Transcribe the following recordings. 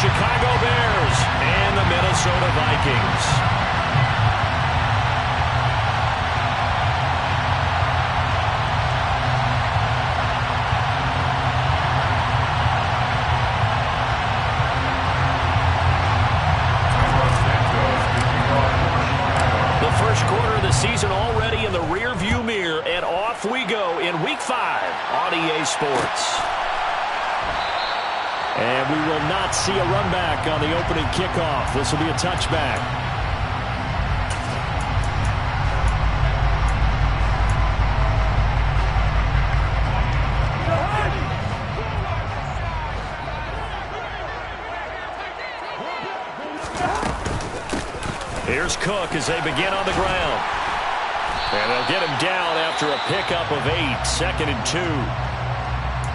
Chicago Bears and the Minnesota Vikings. First quarter of the season already in the rear-view mirror, and off we go in Week 5 on EA Sports. And we will not see a run back on the opening kickoff. This will be a touchback. Here's Cook as they begin on the ground. And they'll get him down after a pickup of 8, 2nd and 2.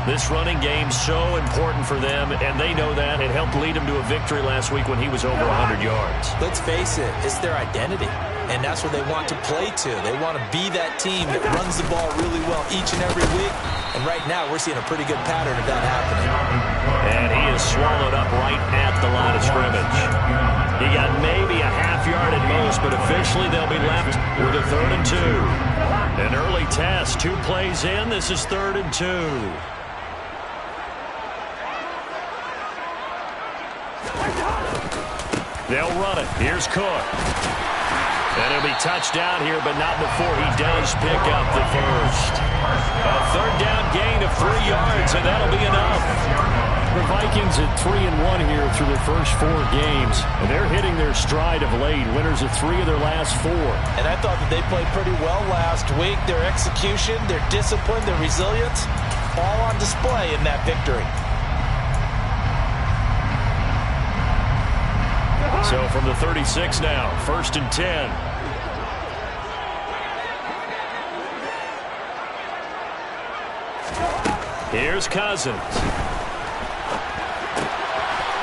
This running game so important for them, and they know that. It helped lead him to a victory last week when he was over 100 yards. Let's face it, it's their identity, and that's what they want to play to. They want to be that team that runs the ball really well each and every week, and right now we're seeing a pretty good pattern of that happening. And he is swallowed up right at the line of scrimmage. He got maybe a half yard at most, but officially they'll be left with a 3rd and 2. An early test, 2 plays in. This is 3rd and 2. They'll run it. Here's Cook. And it'll be touchdown here, but not before he does pick up the first. A 3rd down gain of 3 yards, and that'll be enough. The Vikings at 3-1 here through their first 4 games, and they're hitting their stride of late. Winners of 3 of their last 4. And I thought that they played pretty well last week. Their execution, their discipline, their resilience, all on display in that victory. So from the 36 now, 1st and 10. Here's Cousins.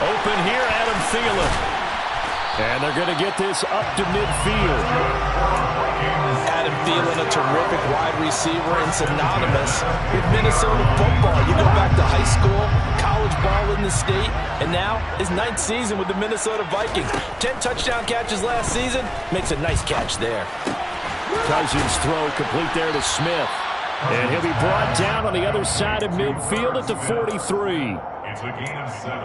Open here, Adam Thielen. And they're going to get this up to midfield. Adam Thielen, a terrific wide receiver and synonymous with Minnesota football. You go back to high school, college ball in the state, and now his 9th season with the Minnesota Vikings. 10 touchdown catches last season, makes a nice catch there. Cousins throw complete there to Smith. And he'll be brought down on the other side of midfield at the 43.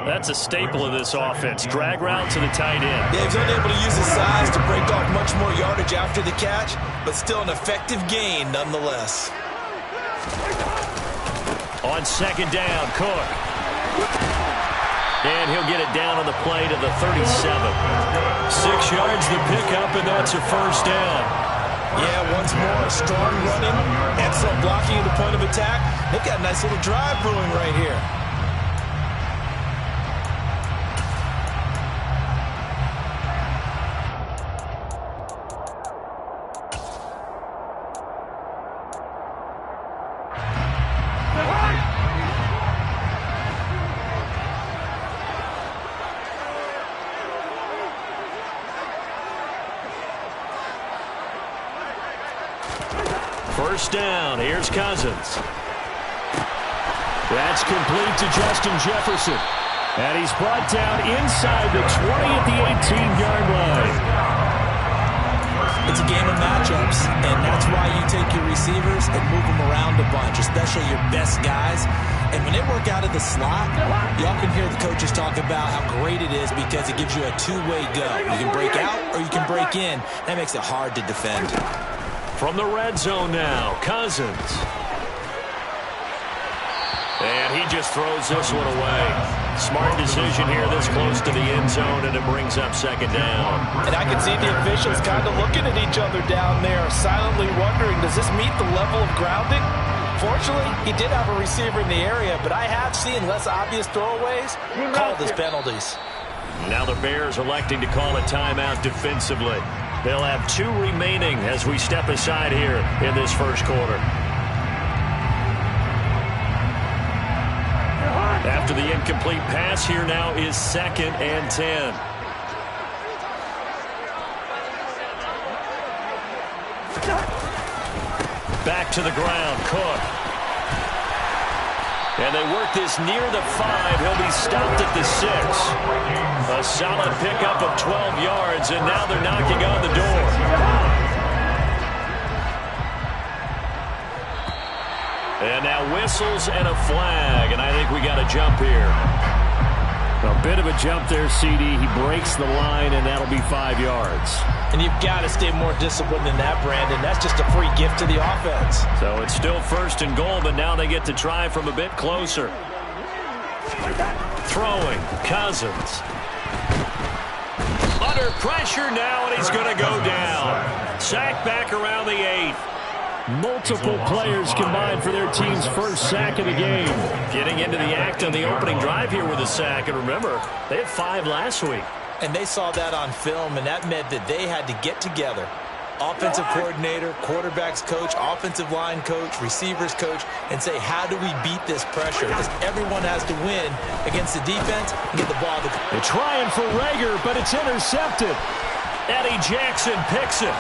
That's a staple of this offense. Drag route to the tight end. Yeah, he's unable to use his size to break off much more yardage after the catch, but still an effective gain nonetheless. On 2nd down, Cook. And he'll get it down on the play to the 37. 6 yards the pickup, and that's a 1st down. Yeah, once more, strong running, excellent blocking at the point of attack. They've got a nice little drive brewing right here. First down. Here's Cousins. That's complete to Justin Jefferson. And he's brought down inside the 20 at the 18-yard line. It's a game of matchups, and that's why you take your receivers and move them around a bunch, especially your best guys. And when they work out of the slot, y'all can hear the coaches talk about how great it is because it gives you a two-way go. You can break out or you can break in. That makes it hard to defend. From the red zone now, Cousins. And he just throws this one away. Smart decision here this close to the end zone, and it brings up 2nd down. And I can see the officials kind of looking at each other down there, silently wondering, does this meet the level of grounding? Fortunately, he did have a receiver in the area, but I have seen less obvious throwaways called as penalties. Now the Bears electing to call a timeout defensively. They'll have 2 remaining as we step aside here in this first quarter. After the incomplete pass, here now is 2nd and 10. Back to the ground, Cook. And they work this near the 5. He'll be stopped at the 6. A solid pickup of 12 yards, and now they're knocking on the door. And now whistles and a flag, and I think we got a jump here. A bit of a jump there, CD. He breaks the line, and that'll be 5 yards. And you've got to stay more disciplined than that, Brandon. That's just a free gift to the offense. So it's still 1st and goal, but now they get to try from a bit closer. Throwing, Cousins. Under pressure now, and he's going to go down. Sack back around the 8. Multiple players combined for their team's first sack of the game. Getting into the act on the opening drive here with a sack. And remember, they had 5 last week. And they saw that on film, and that meant that they had to get together. Offensive coordinator, quarterback's coach, offensive line coach, receivers coach, and say, how do we beat this pressure? Because everyone has to win against the defense and get the ball. They're trying for Rager, but it's intercepted. Eddie Jackson picks it.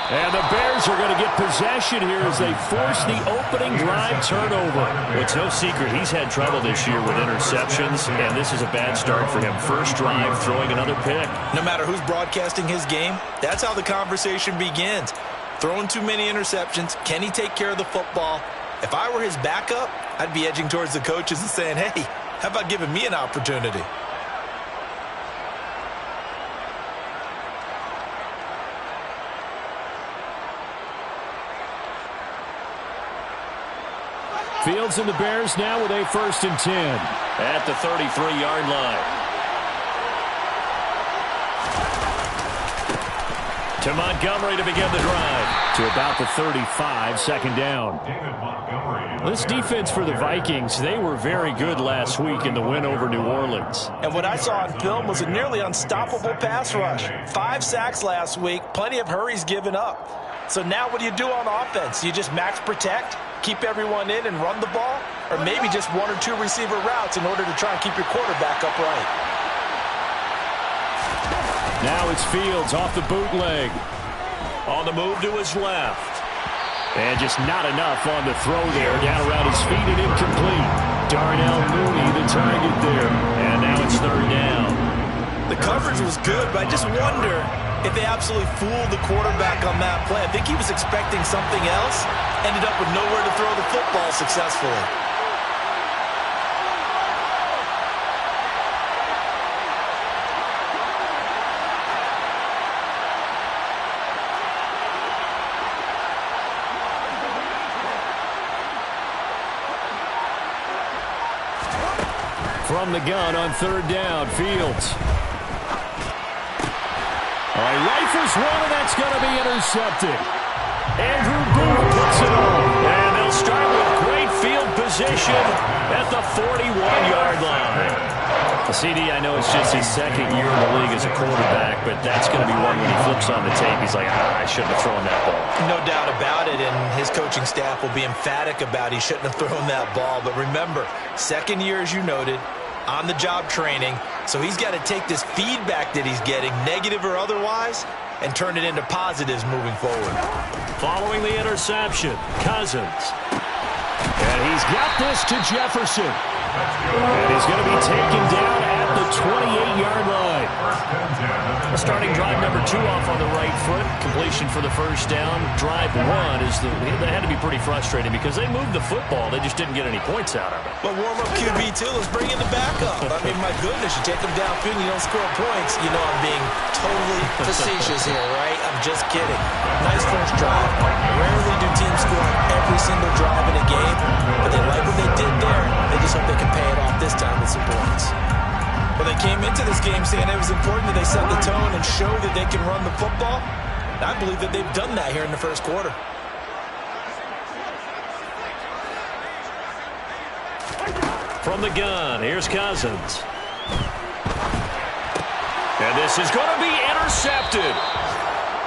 And the Bears are going to get possession here as they force the opening drive turnover. Well, it's no secret he's had trouble this year with interceptions, and this is a bad start for him. First drive, throwing another pick. No matter who's broadcasting his game, that's how the conversation begins. Throwing too many interceptions. Can he take care of the football? If I were his backup, I'd be edging towards the coaches and saying, hey, how about giving me an opportunity? Fields and the Bears now with a 1st and 10. At the 33-yard line. To Montgomery to begin the drive. To about the 35, 2nd down. This defense for the Vikings, they were very good last week in the win over New Orleans. And what I saw on film was a nearly unstoppable pass rush. 5 sacks last week, plenty of hurries given up. So now what do you do on offense? You just max protect, keep everyone in and run the ball, or maybe just 1 or 2 receiver routes in order to try and keep your quarterback upright. Now it's Fields off the bootleg. On the move to his left. And just not enough on the throw there. Down around his feet and incomplete. Darnell Mooney the target there. And now it's 3rd down. The coverage was good, but I just wonder if they absolutely fooled the quarterback on that play. I think he was expecting something else. Ended up with nowhere to throw the football successfully. From the gun on 3rd down, Fields. All right, rifles one, and that's going to be intercepted. Andrew Booth puts it on. And they'll start with great field position at the 41-yard line. CD, I know it's just his 2nd year in the league as a quarterback, but that's going to be one when he flips on the tape. He's like, I shouldn't have thrown that ball. No doubt about it, and his coaching staff will be emphatic about he shouldn't have thrown that ball. But remember, 2nd year, as you noted, on-the-job training, so he's got to take this feedback that he's getting, negative or otherwise, and turn it into positives moving forward. Following the interception, Cousins. And he's got this to Jefferson. And he's going to be taken down at the 28-yard line. Starting drive number 2 off on the right foot. Completion for the 1st down. Drive 1 is they had to be pretty frustrating because they moved the football. They just didn't get any points out of it. But warm-up QB2 is bringing the backup. I mean, my goodness, you take them downfield and you don't score points. You know I'm being totally facetious here, right? I'm just kidding. Nice first drive. Rarely do teams score on every single drive in a game, but they like what they did there. They just hope they can pay it off this time with some points. Well, they came into this game saying it was important that they set the tone and show that they can run the football. And I believe that they've done that here in the 1st quarter. From the gun, here's Cousins. And this is going to be intercepted.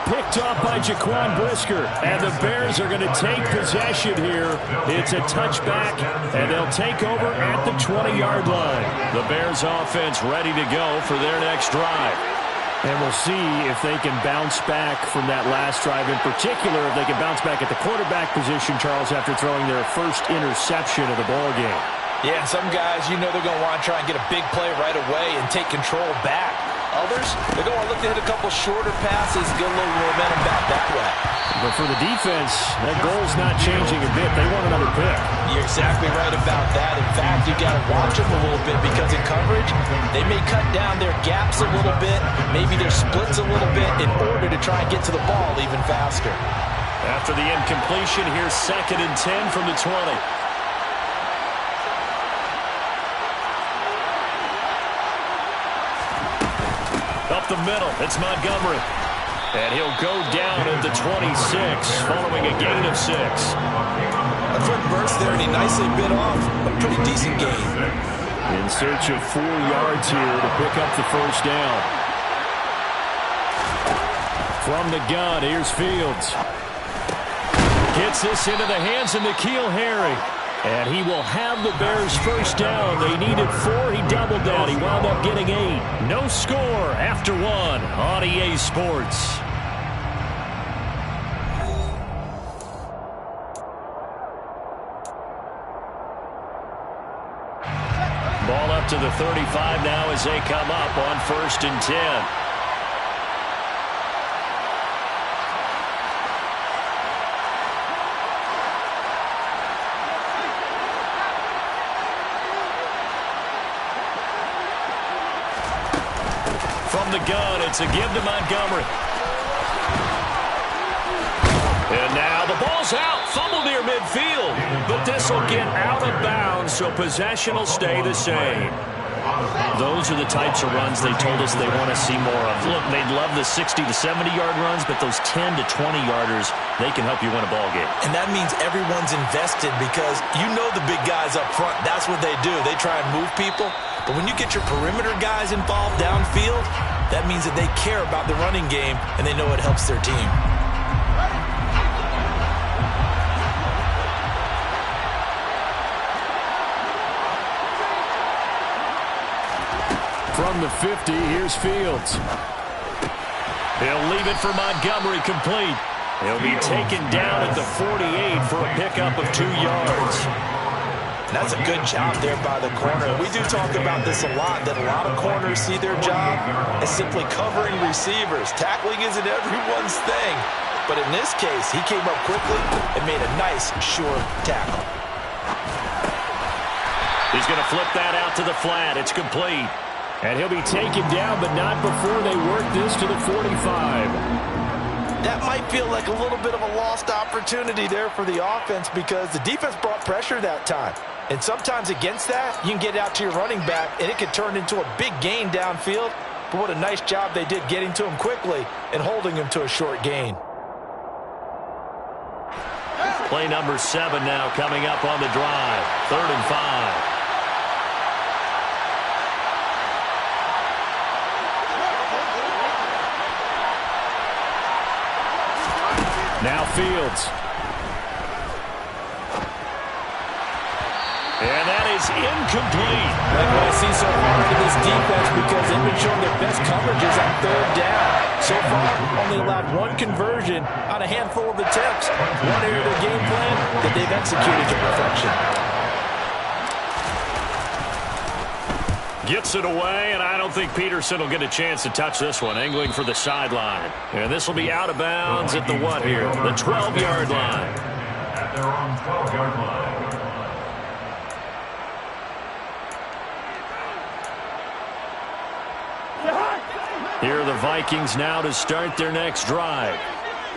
Picked off by Jaquan Brisker. And the Bears are going to take possession here. It's a touchback, and they'll take over at the 20-yard line. The Bears offense ready to go for their next drive. And we'll see if they can bounce back from that last drive. In particular, if they can bounce back at the quarterback position, Charles, after throwing their first interception of the ball game. Yeah, some guys, you know they're going to want to try and get a big play right away and take control back. Others, they're going to look to hit a couple shorter passes, get a little momentum back that way. But for the defense, that goal's not changing a bit. They want another pick. You're exactly right about that. In fact, you got to watch them a little bit because in coverage, they may cut down their gaps a little bit, maybe their splits a little bit in order to try and get to the ball even faster. After the incompletion, here's 2nd and 10 from the 20. Up the middle, it's Montgomery. And he'll go down at the 26, following a gain of 6. A quick burst there, and he nicely bit off a pretty decent gain. In search of 4 yards here to pick up the first down. From the gun, here's Fields. Gets this into the hands of N'Keal Harry. And he will have the Bears first down. They needed 4. He doubled down. He wound up getting 8. No score after 1 on EA Sports. Ball up to the 35 now as they come up on 1st and 10. From the gun, it's a give to Montgomery. And now the ball's out. Fumble near midfield. But this will get out of bounds, so possession will stay the same. Those are the types of runs they told us they want to see more of. Look, they'd love the 60 to 70-yard runs, but those 10 to 20-yarders, they can help you win a ball game. And that means everyone's invested because you know the big guys up front. That's what they do. They try and move people. But when you get your perimeter guys involved downfield, that means that they care about the running game and they know it helps their team. From the 50, here's Fields. He'll leave it for Montgomery complete. He'll be taken down at the 48 for a pickup of 2 yards. That's a good job there by the corner. We do talk about this a lot, that a lot of corners see their job as simply covering receivers. Tackling isn't everyone's thing. But in this case, he came up quickly and made a nice, sure tackle. He's going to flip that out to the flat. It's complete. And he'll be taken down, but not before they work this to the 45. That might feel like a little bit of a lost opportunity there for the offense because the defense brought pressure that time. And sometimes against that, you can get out to your running back, and it could turn into a big gain downfield. But what a nice job they did getting to him quickly and holding him to a short gain. Play number 7 now coming up on the drive. 3rd and 5. Now Fields. And that is incomplete. Like what I see so far in this defense because they've been showing their best coverages on 3rd down. So far, only allowed 1 conversion on a handful of attempts. One area of their game plan that they've executed to perfection. Gets it away, and I don't think Peterson will get a chance to touch this one. Angling for the sideline. And this will be out of bounds at the what here? The 12-yard line. At their own 12-yard line. Here are the Vikings now to start their next drive.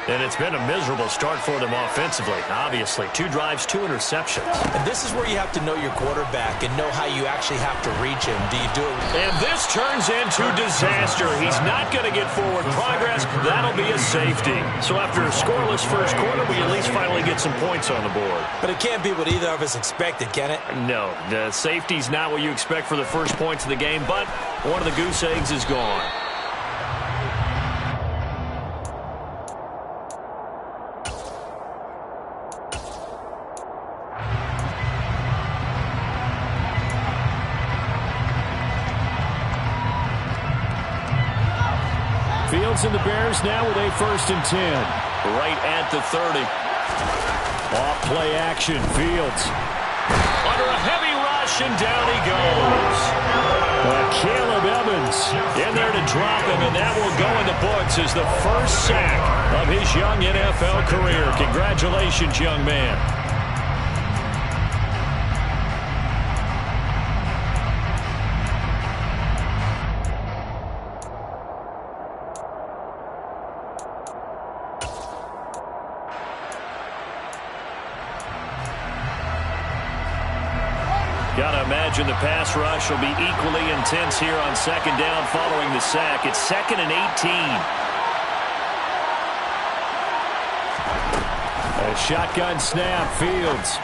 And it's been a miserable start for them offensively, obviously. 2 drives, 2 interceptions. And this is where you have to know your quarterback and know how you actually have to reach him. Do you do it? And this turns into disaster. He's not going to get forward progress. That'll be a safety. So after a scoreless first quarter, we at least finally get some points on the board. But it can't be what either of us expected, can it? No, the safety's not what you expect for the first points of the game, but one of the goose eggs is gone. Fields and the Bears now with a 1st and 10. Right at the 30. Off play action. Fields. Under a heavy rush, and down he goes. Caleb Evans in there to drop him, and that will go in the books as the first sack of his young NFL career. Congratulations, young man. Gotta imagine the pass rush will be equally intense here on second down following the sack. It's 2nd and 18. A shotgun snap, Fields.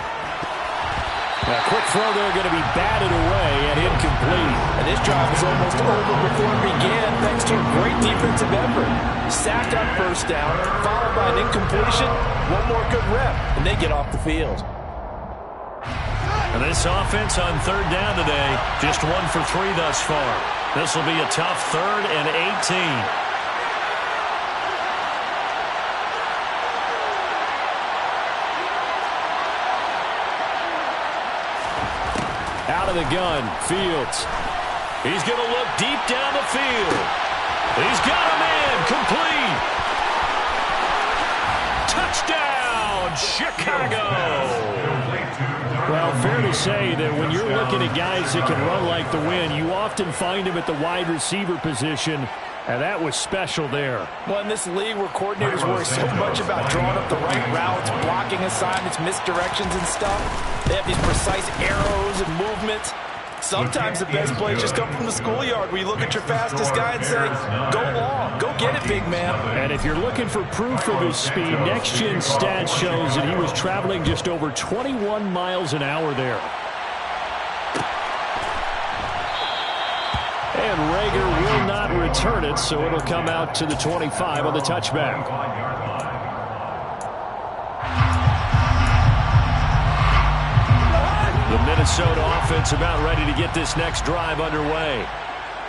A quick throw there going to be batted away and incomplete. And this drive was almost over before it began thanks to a great defensive effort. Sack on first down, followed by an incompletion. One more good rep, and they get off the field. And this offense on third down today, just 1 for 3 thus far. This will be a tough 3rd and 18. Out of the gun, Fields. He's going to look deep down the field. He's got a man, complete. Touchdown, Chicago. Well, fair to say that when you're looking at guys that can run like the wind, you often find them at the wide receiver position, and that was special there. Well, in this league where coordinators worry so much about drawing up the right routes, blocking assignments, misdirections and stuff, they have these precise arrows and movements. Sometimes the best plays just come from the schoolyard where you look at your fastest guy and say, go long, go get it, big man. And if you're looking for proof of his speed, Next Gen Stats shows that he was traveling just over 21 miles an hour there. And Rager will not return it, so it'll come out to the 25 on the touchback. The Minnesota offense about ready to get this next drive underway.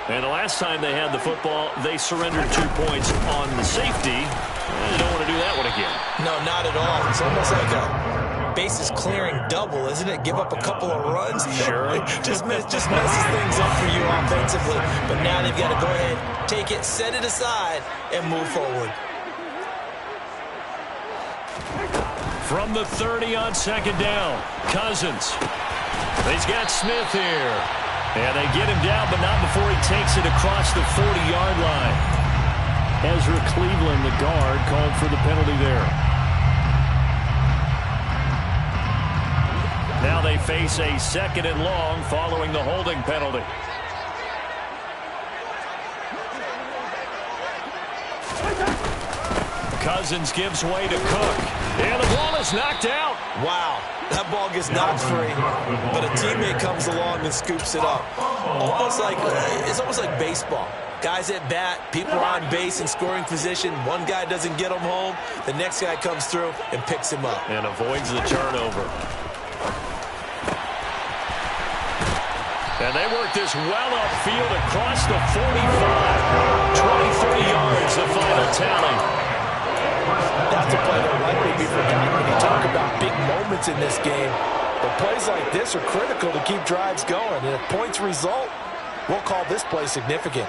And the last time they had the football, they surrendered 2 points on the safety. They don't want to do that one again. No, not at all. It's almost like a bases clearing double, isn't it? Give up a couple of runs. Sure. just messes things up for you offensively. But now they've got to go ahead, take it, set it aside, and move forward. From the 30 on second down, Cousins. He's got Smith here. And they get him down, but not before he takes it across the 40-yard line. Ezra Cleveland, the guard, called for the penalty there. Now they face a 2nd and long following the holding penalty. Cousins gives way to Cook. And the ball is knocked out. Wow, that ball gets knocked free, but a teammate comes along and scoops it up. It's almost like baseball. Guys at bat, people are on base in scoring position. One guy doesn't get him home. The next guy comes through and picks him up. And avoids the turnover. And they work this well upfield across the 45. 23 yards, the final tally. That's a play that will likely be forgotten when you talk about big moments in this game. But plays like this are critical to keep drives going. And if points result, we'll call this play significant.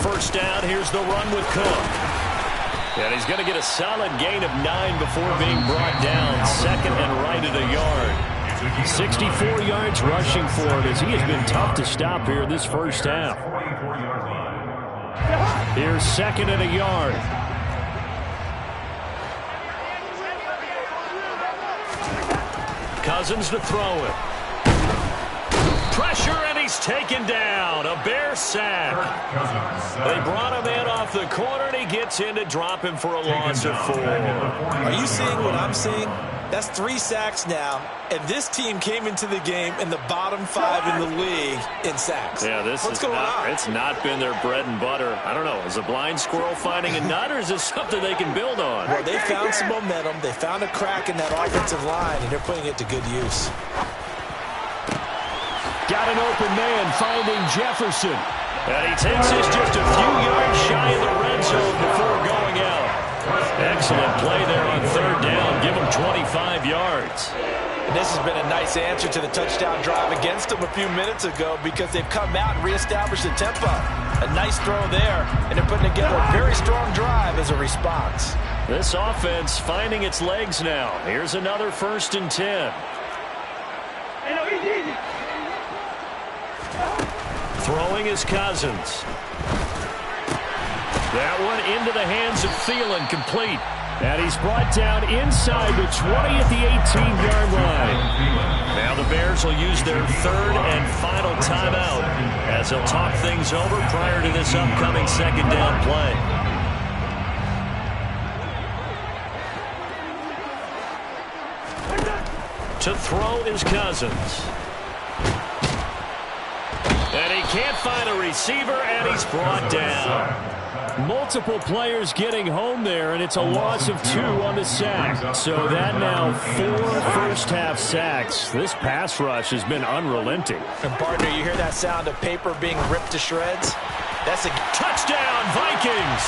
First down, here's the run with Cook. And he's going to get a solid gain of 9 before being brought down. 2nd and right at a yard. 64 yards rushing for him as he has been tough to stop here this first half. Here's 2nd and a yard. Cousins to throw it. Pressure, and he's taken down. A Bear sack. They brought him in off the corner, and he gets in to drop him for a loss of 4. Are you seeing what I'm seeing? That's 3 sacks now, and this team came into the game in the bottom 5 in the league in sacks. Yeah, what's going on? It's not been their bread and butter. I don't know. Is a blind squirrel finding a nut, or is this something they can build on? Well, they found some momentum. They found a crack in that offensive line, and they're putting it to good use. Got an open man finding Jefferson. And he takes this just a few yards shy of the red zone before going out. excellent play there on third down. Give him 25 yards. And this has been a nice answer to the touchdown drive against them a few minutes ago because they've come out and reestablished the tempo. A nice throw there, and they're putting together a very strong drive as a response. This offense finding its legs now. Here's another 1st and 10. Throwing is Cousins. That one into the hands of Thielen, complete. And he's brought down inside the 20 at the 18-yard line. Now the Bears will use their 3rd and final timeout as they'll talk things over prior to this upcoming 2nd down play. To throw is Cousins. And he can't find a receiver, and he's brought down. Multiple players getting home there, and it's a loss of 2 on the sack. So that now 4 first-half sacks. This pass rush has been unrelenting. And partner, you hear that sound of paper being ripped to shreds? That's a touchdown, Vikings!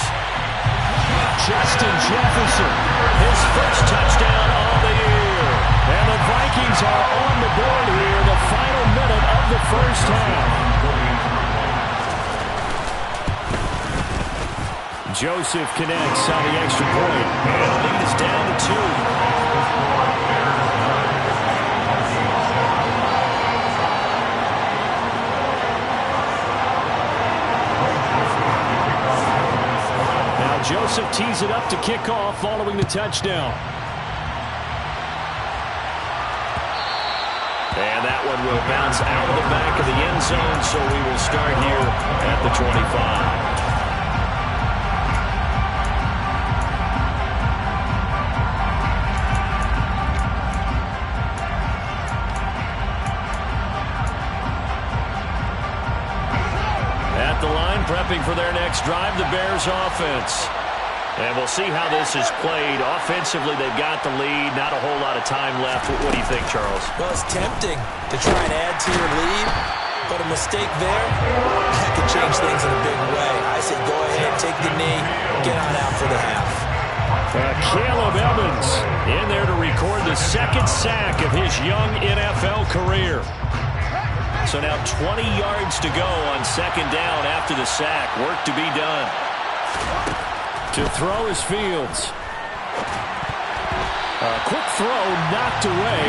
Justin Jefferson, his first touchdown of the year. And the Vikings are on the board here in the final minute of the first half. Joseph connects on the extra point. And the lead is down to 2. Now Joseph tees it up to kick off following the touchdown. And that one will bounce out of the back of the end zone, so we will start here at the 25. Prepping for their next drive, the Bears offense. And we'll see how this is played. Offensively, they've got the lead. Not a whole lot of time left. What do you think, Charles? Well, it's tempting to try and add to your lead, but a mistake there, that could change things in a big way. I say go ahead, take the knee, get on out for the half. Caleb Evans in there to record the 2nd sack of his young NFL career. So now 20 yards to go on 2nd down after the sack. Work to be done. To throw is Fields. A quick throw knocked away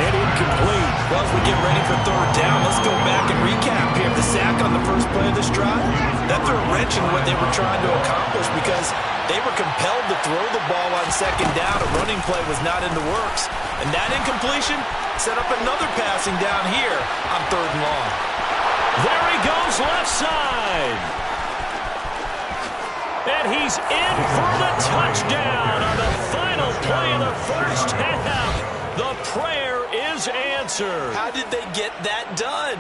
and incomplete. Well, as we get ready for 3rd down, let's go back and recap here. The sack on the first play of this drive, that threw a wrench in what they were trying to accomplish because they were compelled to throw the ball on 2nd down. A running play was not in the works. And that incompletion set up another passing down here on 3rd and long. There he goes left side. And he's in for the touchdown on the final play of the first half. The prayer is answered. How did they get that done?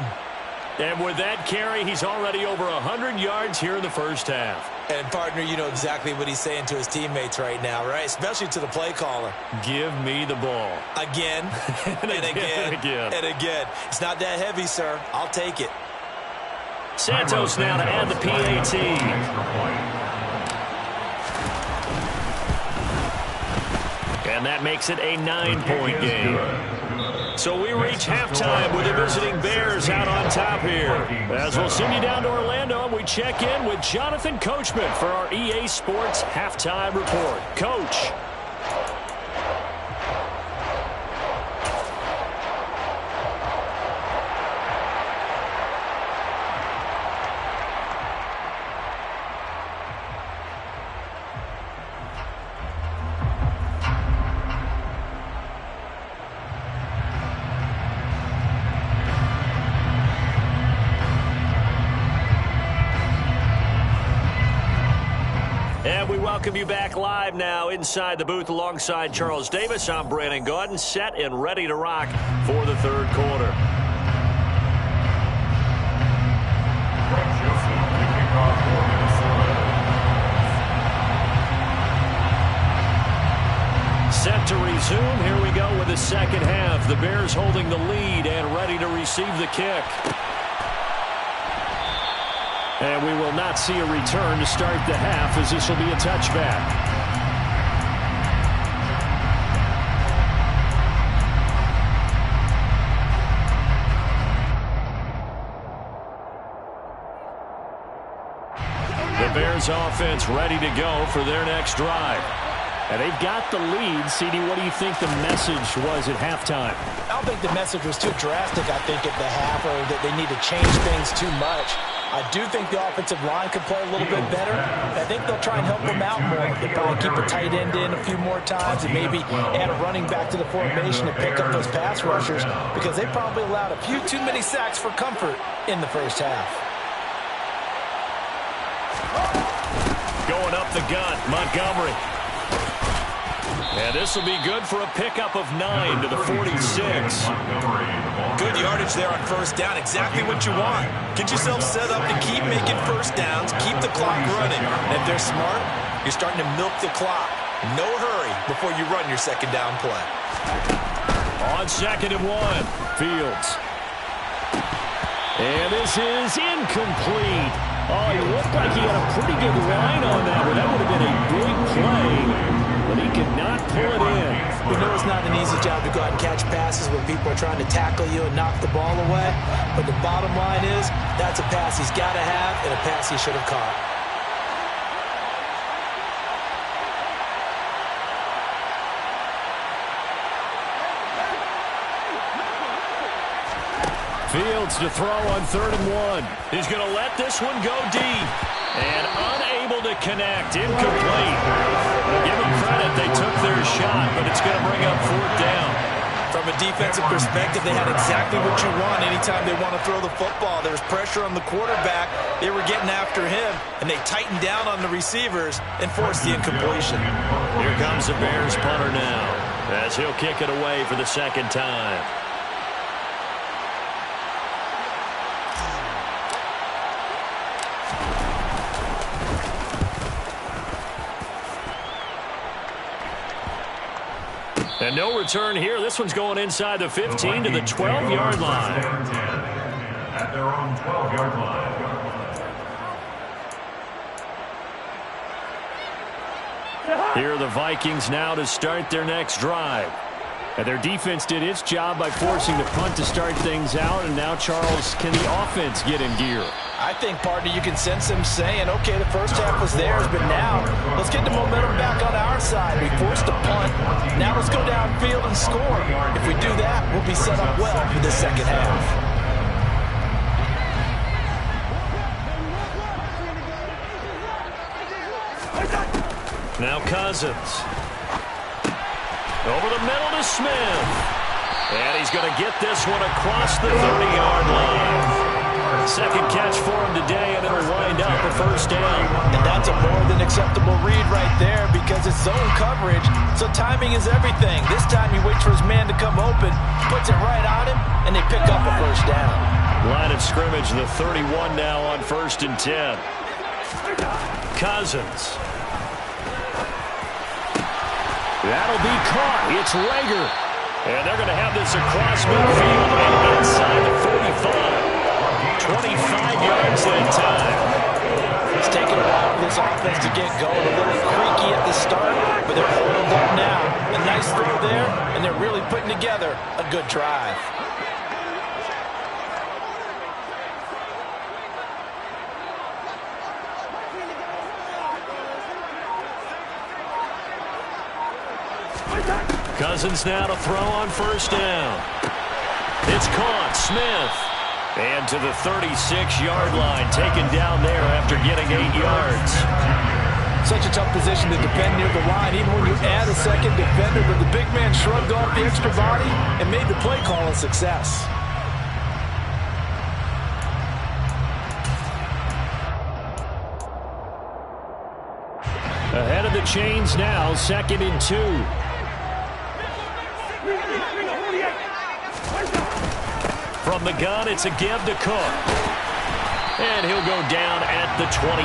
And with that carry, he's already over 100 yards here in the first half. And, partner, you know exactly what he's saying to his teammates right now, right? Especially to the play caller. Give me the ball. Again, and again, and again. It's not that heavy, sir. I'll take it. Santos now to add the PAT. And that makes it a 9-point game. So we reach halftime with the visiting Bears out on top here. As we'll send you down to Orlando, we check in with Jonathan Coachman for our EA Sports Halftime Report. Coach. Welcome you back live now inside the booth alongside Charles Davis. I'm Brandon Gaudin, set and ready to rock for the 3rd quarter. Set to resume. Here we go with the 2nd half. The Bears holding the lead and ready to receive the kick. And we will not see a return to start the half as this will be a touchback. his offense ready to go for their next drive. And they've got the lead. CD, what do you think the message was at halftime? I don't think the message was too drastic, I think, at the half, or that they need to change things too much. I do think the offensive line could play a little bit better. I think they'll try and help them out more. They'll probably keep a tight end in a few more times and maybe add a running back to the formation to pick up those pass rushers, because they probably allowed a few too many sacks for comfort in the first half. Going up the gun, Montgomery. And this will be good for a pickup of 9 to the 46. Good yardage there on first down. Exactly what you want. Get yourself set up to keep making first downs, keep the clock running. And if they're smart, you're starting to milk the clock. No hurry before you run your second down play. On 2nd and 1, Fields. And this is incomplete. Oh, he looked like he had a pretty good line on that one. That would have been a big play. But he could not pull it in. We know it's not an easy job to go out and catch passes when people are trying to tackle you and knock the ball away. But the bottom line is, that's a pass he's got to have and a pass he should have caught. Fields to throw on 3rd and 1. He's going to let this one go deep. And unable to connect. Incomplete. Give them credit. They took their shot, but it's going to bring up 4th down. From a defensive perspective, they had exactly what you want anytime they want to throw the football. There was pressure on the quarterback. They were getting after him, and they tightened down on the receivers and forced the incompletion. Here comes the Bears punter now, as he'll kick it away for the 2nd time. And no return here. This one's going inside the 15 to the 12-yard line. At their own 12-yard line. Here are the Vikings now to start their next drive. And their defense did its job by forcing the punt to start things out. And now, Charles, can the offense get in gear? I think, partner, you can sense them saying, okay, the first half was theirs, but now let's get the momentum back on our side. We forced a punt. Now let's go downfield and score. If we do that, we'll be set up well for the second half. Now Cousins. Over the middle to Smith. And he's going to get this one across the 30-yard line. Second catch for him today, and it'll wind up a 1st down. And that's a more than acceptable read right there, because it's zone coverage, so timing is everything. This time he waits for his man to come open, puts it right on him, and they pick up a 1st down. Line of scrimmage, the 31 now on 1st and 10. Cousins. That'll be caught. It's Rager. And they're going to have this across midfield and inside the 45. 25 yards that time. It's taken a while for this offense to get going. A little creaky at the start, but they're holding up now. A nice throw there, and they're really putting together a good drive. Cousins now to throw on 1st down. It's caught. Smith. And to the 36-yard line, taken down there after getting 8 yards. Such a tough position to defend near the line, even when you add a second defender, but the big man shrugged off the extra body and made the play call a success. Ahead of the chains now, 2nd and 2. From the gun, it's a give to Cook. And he'll go down at the 28.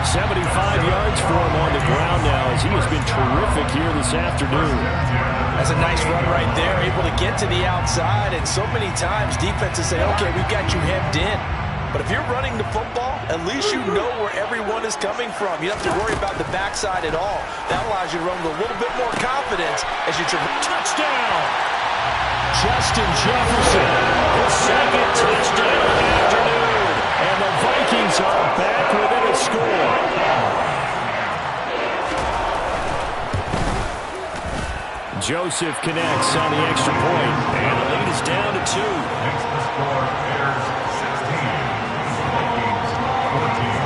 75 yards for him on the ground now, as he has been terrific here this afternoon. That's a nice run right there, able to get to the outside. And so many times defenses say, okay, we've got you hemmed in. But if you're running the football, at least you know where everyone is coming from. You don't have to worry about the backside at all. That allows you to run with a little bit more confidence as you touchdown! Justin Jefferson, his 2nd touchdown of the afternoon. And the Vikings are back within a score. Joseph connects on the extra point. And the lead is down to 2. Makes the score Bears 16, Vikings 14.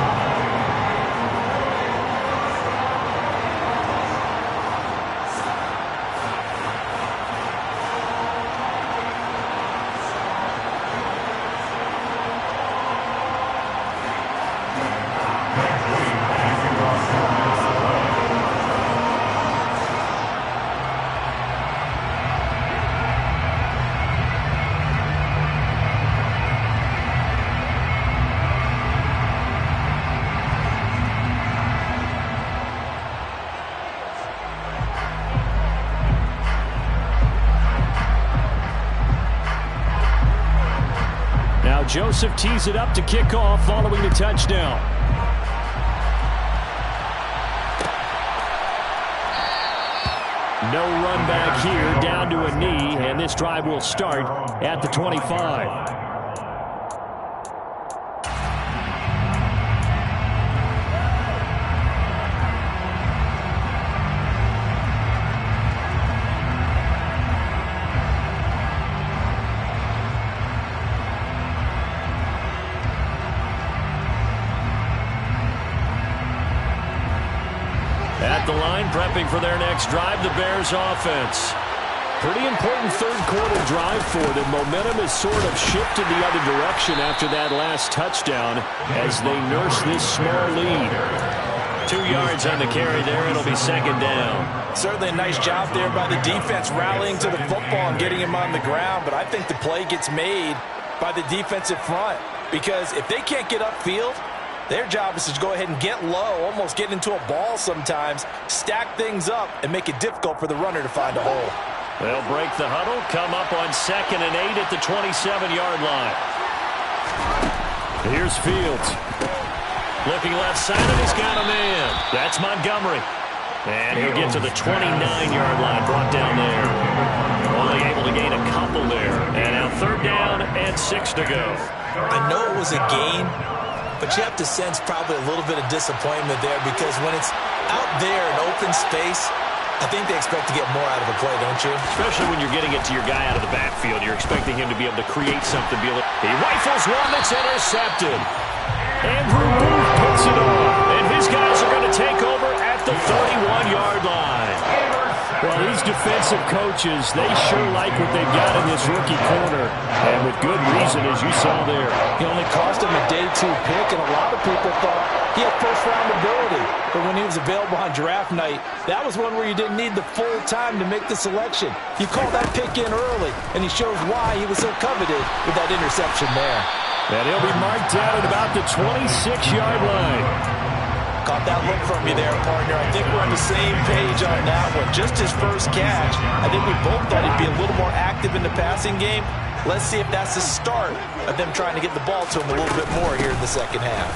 Joseph tees it up to kick off following the touchdown. No run back here, down to a knee, and this drive will start at the 25. At the line, prepping for their next drive, the Bears offense. Pretty important third-quarter drive for them. Momentum has sort of shifted the other direction after that last touchdown as they nurse this small lead. 2 yards on the carry there. It'll be second down. Certainly a nice job there by the defense rallying to the football and getting him on the ground, but I think the play gets made by the defensive front because if they can't get upfield, their job is to go ahead and get low, almost get into a ball sometimes, stack things up, and make it difficult for the runner to find a hole. They'll break the huddle, come up on 2nd and 8 at the 27-yard line. Here's Fields. Looking left side, and he's got a man. That's Montgomery. And he'll get to the 29-yard line, brought down there. Only able to gain a couple there. And now 3rd down and 6 to go. I know it was a gain, but you have to sense probably a little bit of disappointment there because when it's out there in open space, I think they expect to get more out of the play, don't you? Especially when you're getting it to your guy out of the backfield. You're expecting him to be able to create something. He rifles one that's intercepted. Andrew Booth puts it on. And his guys are going to take over at the 31-yard line. Well, these defensive coaches, they sure like what they've got in this rookie corner. And with good reason, as you saw there. He only cost him a day 2 pick, and a lot of people thought he had first-round ability. But when he was available on draft night, that was one where you didn't need the full time to make the selection. You call that pick in early, and he shows why he was so coveted with that interception there. And he'll be marked down at about the 26-yard line. Caught that look from you there, partner. I think we're on the same page on that one. Just his first catch. I think we both thought he'd be a little more active in the passing game. Let's see if that's the start of them trying to get the ball to him a little bit more here in the second half.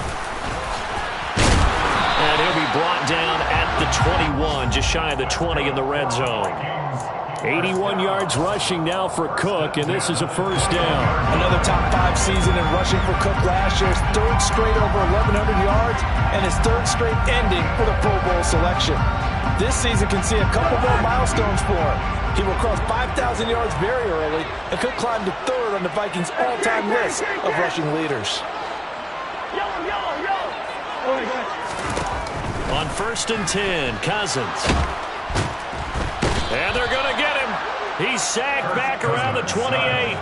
And he'll be brought down at the 21, just shy of the 20 in the red zone. 81 yards rushing now for Cook, and this is a first down. Another top 5 season in rushing for Cook last year. His 3rd straight over 1,100 yards, and his 3rd straight ending for the Pro Bowl selection. This season can see a couple more milestones for him. He will cross 5,000 yards very early and could climb to 3rd on the Vikings' all-time list of rushing leaders. On 1st and 10, Cousins. And they're going to get him. He's sacked back around the 28.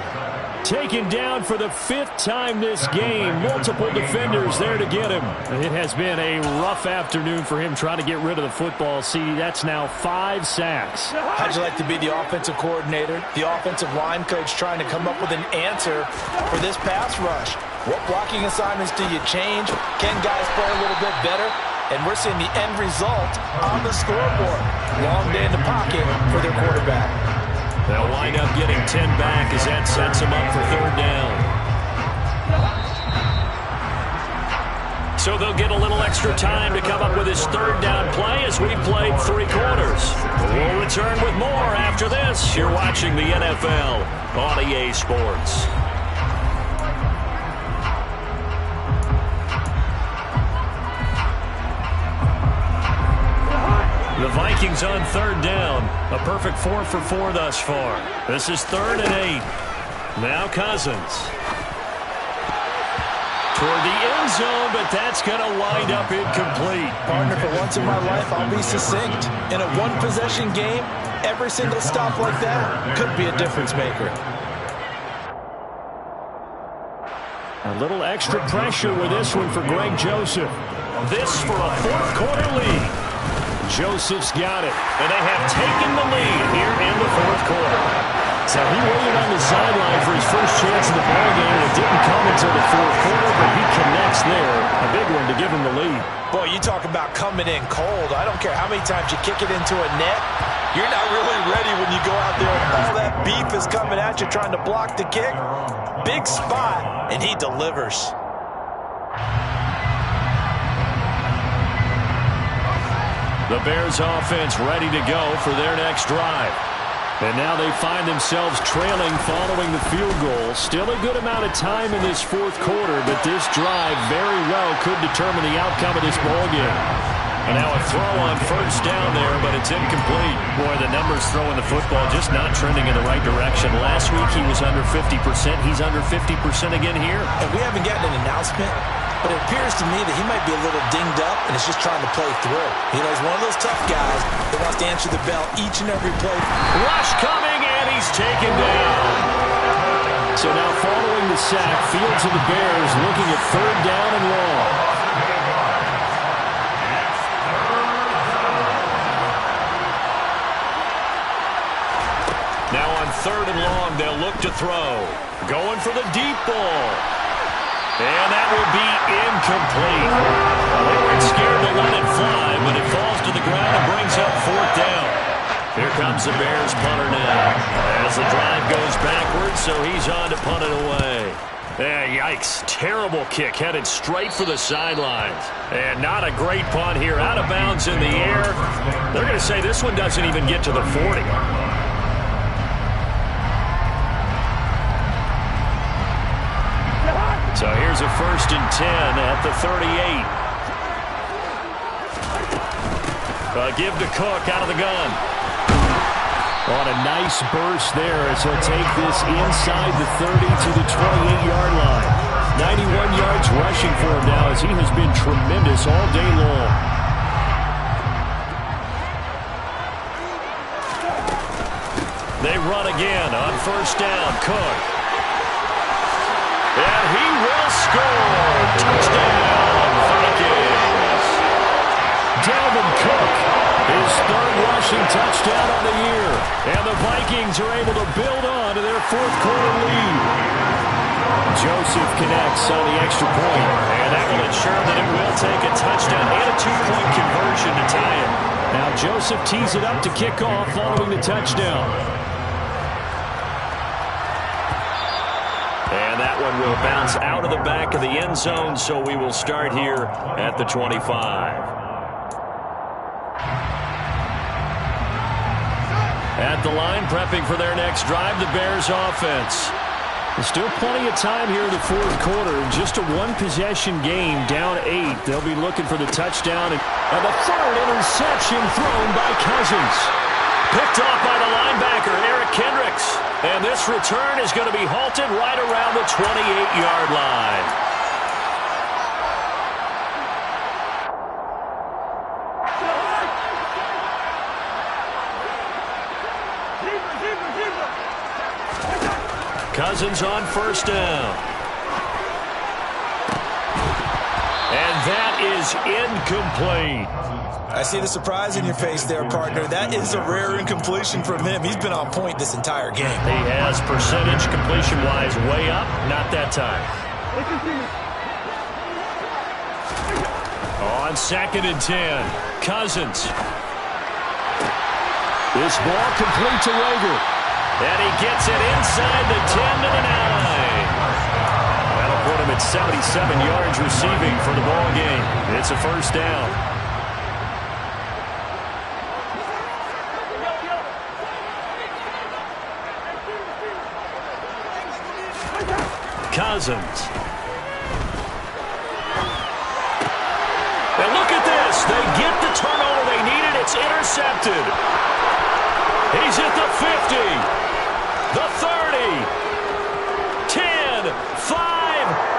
Taken down for the 5th time this game. Multiple defenders there to get him. It has been a rough afternoon for him trying to get rid of the football. See, that's now 5 sacks. How'd you like to be the offensive coordinator, the offensive line coach trying to come up with an answer for this pass rush? What blocking assignments do you change? Can guys play a little bit better? And we're seeing the end result on the scoreboard. Long day in the pocket for their quarterback. They'll wind up getting 10 back as that sets them up for 3rd down. So they'll get a little extra time to come up with his 3rd down play as we played 3 quarters. We'll return with more after this. You're watching the NFL on EA Sports. The Vikings on third down. A perfect 4 for 4 thus far. This is 3rd and 8. Now Cousins. Toward the end zone, but that's going to wind up incomplete. Partner, for once in my life, I'll be succinct. In a one-possession game, every single stop like that could be a difference maker. A little extra pressure with this one for Greg Joseph. This for a fourth-quarter lead. Joseph's got it, and they have taken the lead here in the fourth quarter. So he waited on the sideline for his first chance in the ballgame. It didn't come until the fourth quarter, but he connects there. A big one to give him the lead. Boy, you talk about coming in cold. I don't care how many times you kick it into a net. You're not really ready when you go out there and all that beef is coming at you trying to block the kick. Big spot, and he delivers. The Bears offense ready to go for their next drive. And now they find themselves trailing following the field goal. Still a good amount of time in this fourth quarter, but this drive very well could determine the outcome of this ballgame. And now a throw on first down there, but it's incomplete. Boy, the numbers throwing the football just not trending in the right direction. Last week he was under 50%. He's under 50% again here. And we haven't gotten an announcement, but it appears to me that he might be a little dinged up and is just trying to play through. You know, he's one of those tough guys that wants to answer the bell each and every play. Rush coming, and he's taken down. So now following the sack, Fields of the Bears looking at third down and long. Now on third and long, they'll look to throw. Going for the deep ball. And that will be incomplete. They weren't scared to let it fly, but it falls to the ground and brings up fourth down. Here comes the Bears punter now. As the drive goes backwards, so he's on to punt it away. Yikes. Terrible kick headed straight for the sidelines. And not a great punt here. Out of bounds in the air. They're going to say this one doesn't even get to the 40. So here's a 1st and 10 at the 38. Give to Cook out of the gun. On a nice burst there as he'll take this inside the 30 to the 28-yard line. 91 yards rushing for him now as he has been tremendous all day long. They run again on first down. Cook. And he will score. Touchdown, Vikings. Dalvin Cook, his 3rd rushing touchdown on the year. And the Vikings are able to build on to their fourth quarter lead. Joseph connects on the extra point. And that will ensure that it will take a touchdown and a 2-point conversion to tie it. Now Joseph tees it up to kick off following the touchdown. And that one will bounce out of the back of the end zone, so we will start here at the 25. At the line, prepping for their next drive, the Bears offense. There's still plenty of time here in the fourth quarter. Just a one-possession game, down 8. They'll be looking for the touchdown. And the 3rd interception thrown by Cousins. Picked off by the linebacker, Eric Kendricks. And this return is going to be halted right around the 28-yard line. Cousins on first down. And that is incomplete. I see the surprise in your face there, partner. That is a rare incompletion from him. He's been on point this entire game. He has percentage completion-wise way up. Not that time. On 2nd and 10, Cousins. This ball complete to Rager. And he gets it inside the 10 to the 9. That'll put him at 77 yards receiving for the ball game. It's a first down. Cousins. And look at this. They get the turnover they needed, It's intercepted. He's at the 50, the 30, 10, 5,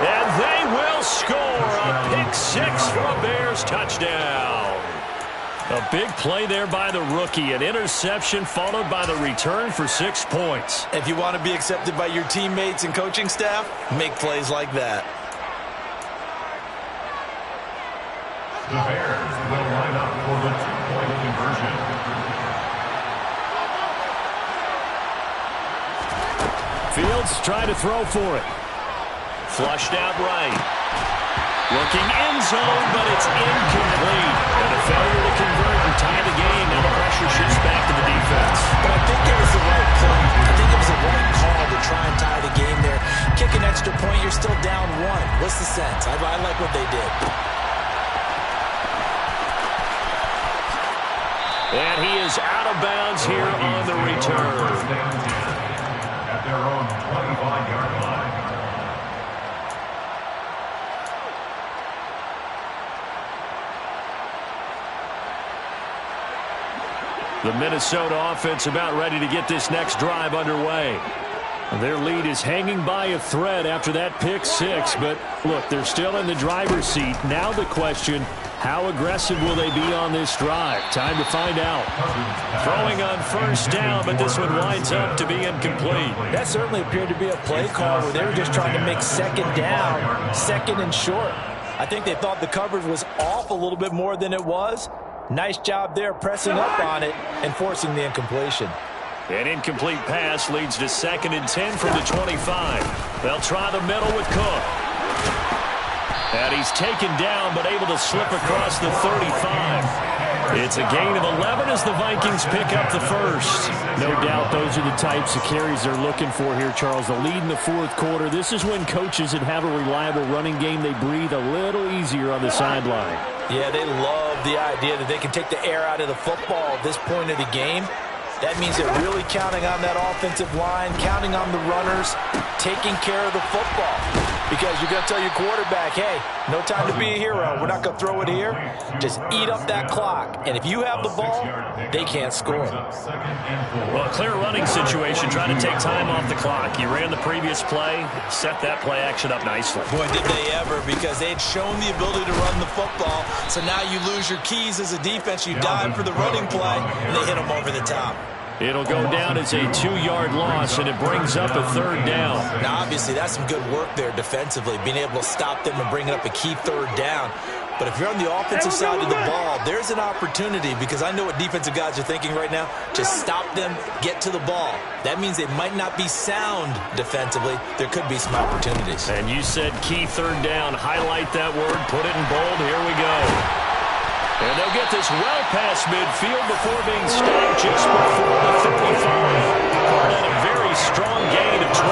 and they will score a pick six for a Bears touchdown. A big play there by the rookie. An interception followed by the return for 6 points. If you want to be accepted by your teammates and coaching staff, make plays like that. The Bears will line up for the two-point conversion. Fields trying to throw for it. Flushed out right. Looking end zone, but it's incomplete. And a failure to convert and tie the game. Now the pressure shifts back to the defense. But I think it was the right play. I think it was the right call to try and tie the game there. Kick an extra point, you're still down 1. What's the sense? I like what they did. And he is out of bounds here on the return. At their own 25-yard line. The Minnesota offense about ready to get this next drive underway. Their lead is hanging by a thread after that pick six, but look, they're still in the driver's seat. Now the question, how aggressive will they be on this drive? Time to find out. Throwing on first down, but this one winds up to be incomplete. That certainly appeared to be a play call where they were just trying to make second down, second and short. I think they thought the coverage was off a little bit more than it was. Nice job there pressing up on it and forcing the incompletion. An incomplete pass leads to 2nd and 10 from the 25. They'll try the middle with Cook. And he's taken down but able to slip across the 35. It's a gain of 11 as the Vikings pick up the first. No doubt those are the types of carries they're looking for here, Charles. The lead in the fourth quarter. This is when coaches that have a reliable running game, they breathe a little easier on the sideline. Yeah, they love the idea that they can take the air out of the football at this point of the game. That means they're really counting on that offensive line, counting on the runners, taking care of the football. Because you're going to tell your quarterback, hey, no time to be a hero. We're not going to throw it here. Just eat up that clock. And if you have the ball, they can't score. Well, a clear running situation, trying to take time off the clock. You ran the previous play, set that play action up nicely. Boy, did they ever, because they had shown the ability to run the football. So now you lose your keys as a defense. You dive for the running play, and they hit them over the top. It'll go down as a 2-yard loss, and it brings up a 3rd down. Now, obviously, that's some good work there defensively, being able to stop them and bring up a key 3rd down. But if you're on the offensive side of the ball, there's an opportunity, because I know what defensive guys are thinking right now. Just stop them, get to the ball. That means they might not be sound defensively. There could be some opportunities. And you said key 3rd down. Highlight that word, put it in bold. Here we go. And they'll get this well past midfield before being stopped just before the 55. And a very strong gain of 24.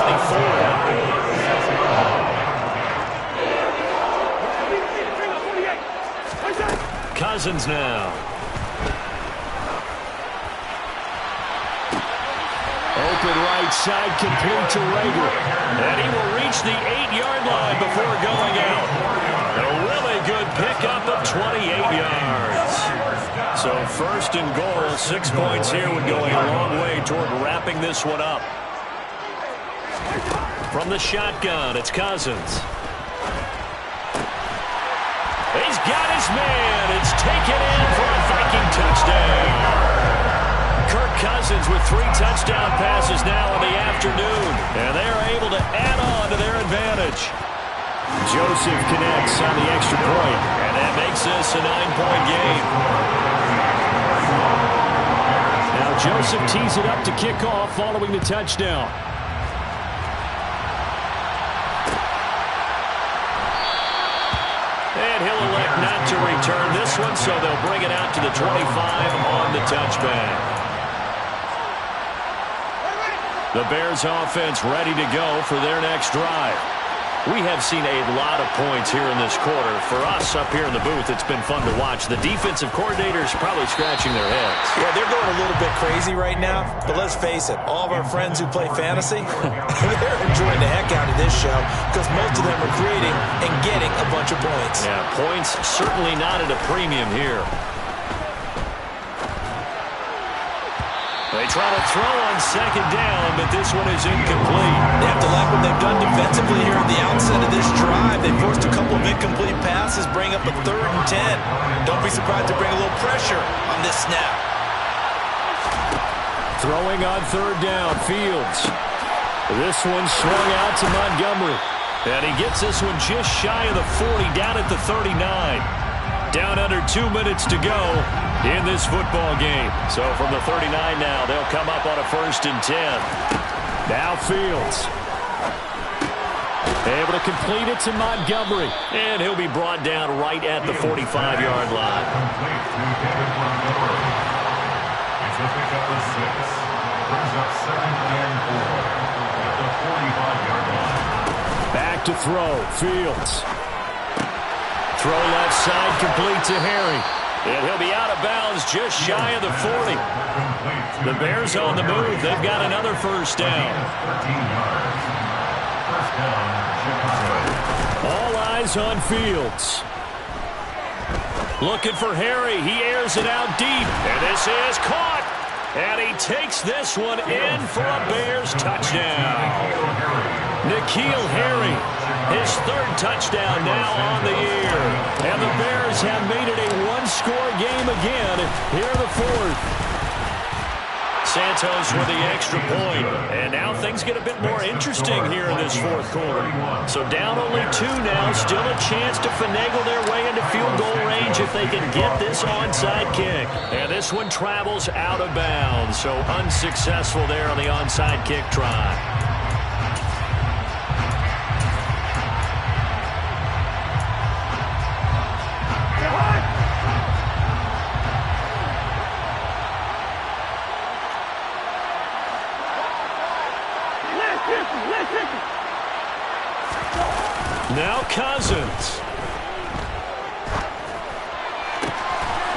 Cousins now. Open right side, complete to Rager. And he will reach the 8-yard line before going out. A really good pickup of 28 yards. So 1st and goal, 6 points here would go a long way toward wrapping this one up. From the shotgun, it's Cousins. He's got his man. It's taken in for a Viking touchdown. Kirk Cousins with 3 touchdown passes now in the afternoon. And they are able to add on to their advantage. Joseph connects on the extra point, and that makes this a 9-point game. Now Joseph tees it up to kick off following the touchdown. And he'll elect not to return this one, so they'll bring it out to the 25 on the touchback. The Bears offense ready to go for their next drive. We have seen a lot of points here in this quarter. For us up here in the booth, it's been fun to watch. The defensive coordinators probably scratching their heads. Yeah, they're going a little bit crazy right now. But let's face it, all of our friends who play fantasy, they're enjoying the heck out of this show because most of them are creating and getting a bunch of points. Yeah, points certainly not at a premium here. try to throw on second down, but this one is incomplete. They have to like what they've done defensively here at the outset of this drive. They forced a couple of incomplete passes, bring up a 3rd and 10. Don't be surprised to bring a little pressure on this snap. Throwing on 3rd down, Fields. This one swung out to Montgomery. And he gets this one just shy of the 40, down at the 39. Down under 2 minutes to go in this football game. So from the 39 now, they'll come up on a 1st and 10. Now Fields. Able to complete it to Montgomery. And he'll be brought down right at the 45-yard line. It's a pickup of 6. Brings up 2nd and 4 at the 45-yard line. Back to throw. Fields. Throw left side, complete to Harry. And he'll be out of bounds just shy of the 40. The Bears on the move. They've got another 1st down. 13 yards. 1st down, Chicago. All eyes on Fields. Looking for Harry. He airs it out deep. And this is caught. And he takes this one in for a Bears touchdown. N'Keal Harry, his 3rd touchdown now on the year. And the Bears have made it a 1-score game again here in the 4th. Santos with the extra point. And now things get a bit more interesting here in this 4th quarter. So down only 2 now. Still a chance to finagle their way into field goal range if they can get this onside kick. And this one travels out of bounds. So unsuccessful there on the onside kick try. Now Cousins.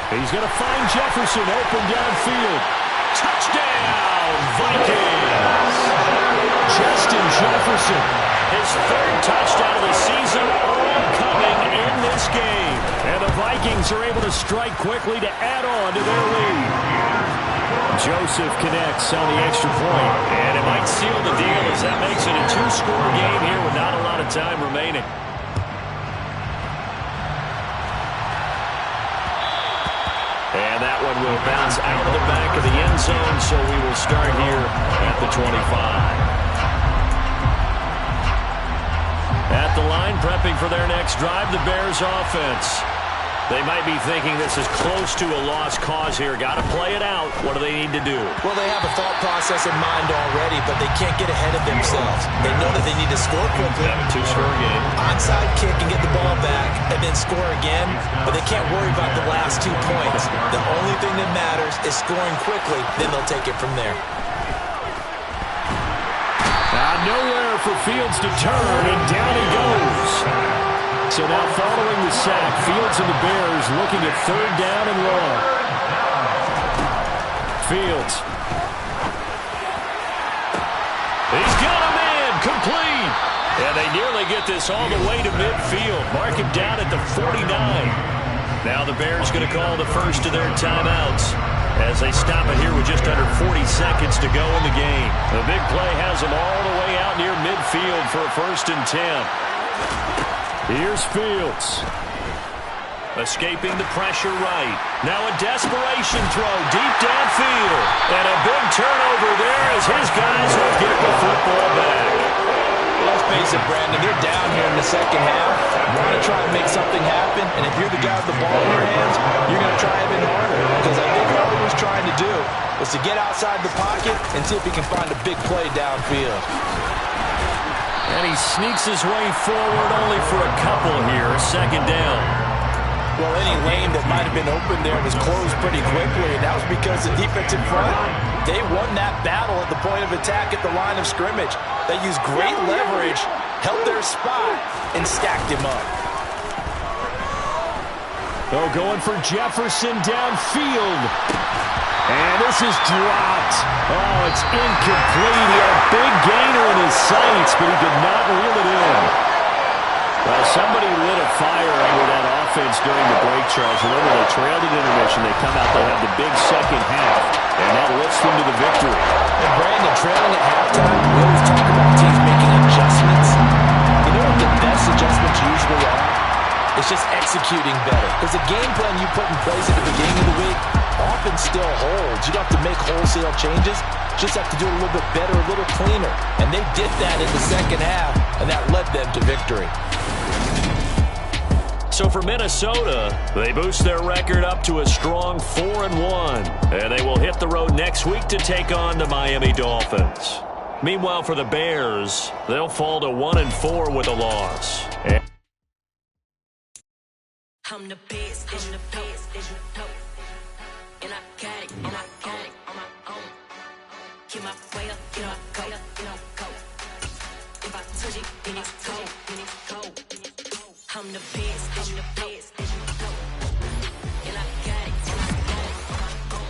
He's going to find Jefferson open downfield. Touchdown, Vikings. Justin Jefferson, his 3rd touchdown of the season, all coming in this game. And the Vikings are able to strike quickly to add on to their lead. Joseph connects on the extra point. And it might seal the deal as that makes it a 2-score game here with not a lot of time remaining. And that one will bounce out of the back of the end zone, so we will start here at the 25. At the line, prepping for their next drive, the Bears offense. They might be thinking this is close to a lost cause here. Got to play it out. What do they need to do? Well, they have a thought process in mind already, but they can't get ahead of themselves. They know that they need to score quickly. Have a 2-score game. Onside kick and get the ball back and then score again, but they can't worry about the last 2 points. The only thing that matters is scoring quickly, then they'll take it from there. Nowhere for Fields to turn, and down he goes. So now following the sack, Fields and the Bears looking at 3rd down and long. Fields. He's got him in, complete. And they nearly get this all the way to midfield. Mark him down at the 49. Now the Bears going to call the first of their timeouts as they stop it here with just under 40 seconds to go in the game. The big play has them all the way out near midfield for a 1st and 10. Here's Fields. Escaping the pressure right. Now a desperation throw deep downfield. And a big turnover there as his guys will get the football back. Let's face it, Brandon, they're down here in the 2nd half. Want to try and make something happen, and if you're the guy with the ball in your hands, you're going to try even harder. Because I think all he was trying to do was to get outside the pocket and see if he can find a big play downfield. And he sneaks his way forward only for a couple here. 2nd down. Well, any lane that might have been open there was closed pretty quickly, and that was because the defense in front, they won that battle at the point of attack at the line of scrimmage. They used great leverage, held their spot, and stacked him up. Oh, going for Jefferson downfield. And this is dropped. Oh, it's incomplete. He had a big gainer in his sights, but he did not reel it in. Well, somebody lit a fire under that offense during the break, Charles. Remember, they trailed at intermission. They come out, they have the big second half, and that lifts them to the victory. And Brandon, trailing at halftime, we always talk about teams making adjustments. You know what the best adjustments usually are? It's just executing better. Because the game plan you put in place at the beginning of the week often still holds. You don't have to make wholesale changes. Just have to do it a little bit better, a little cleaner. And they did that in the second half, and that led them to victory. So for Minnesota, they boost their record up to a strong 4-1. And they will hit the road next week to take on the Miami Dolphins. Meanwhile, for the Bears, they'll fall to 1-4 with a loss. I'm the best, and the best, and I got it, and I got it on my own. Get my way up, get my go, go. If I touch it, then it's cold, I'm the best, and the best, and I got it, and I got it on my own.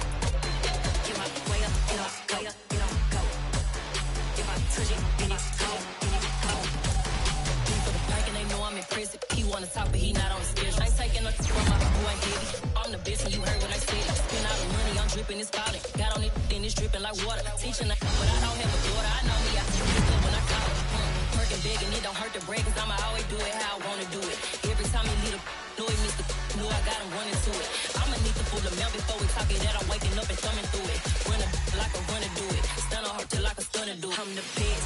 Get my way up, get my go. If I touch it, then it's cold, for the park and they know I'm impressive. He wanna talk, but he not on the schedule. I ain't taking nothing from my boy heavy. I'm the best, and you heard what I said. Spend all the money, I'm dripping, it's falling. Got on it, then it's dripping like water. Teaching, but I don't have a daughter. I know me, I feel good when I call it. Working big, and it don't hurt to break, cause I'ma always do it how I wanna do it. Every time he lead a know he missed the know I got him running to it. I'ma need to pull the mail before we talk it that I'm waking up and thumbing through it. Run a like a runner do it. Stun on her till I can stun and do it. I'm the best,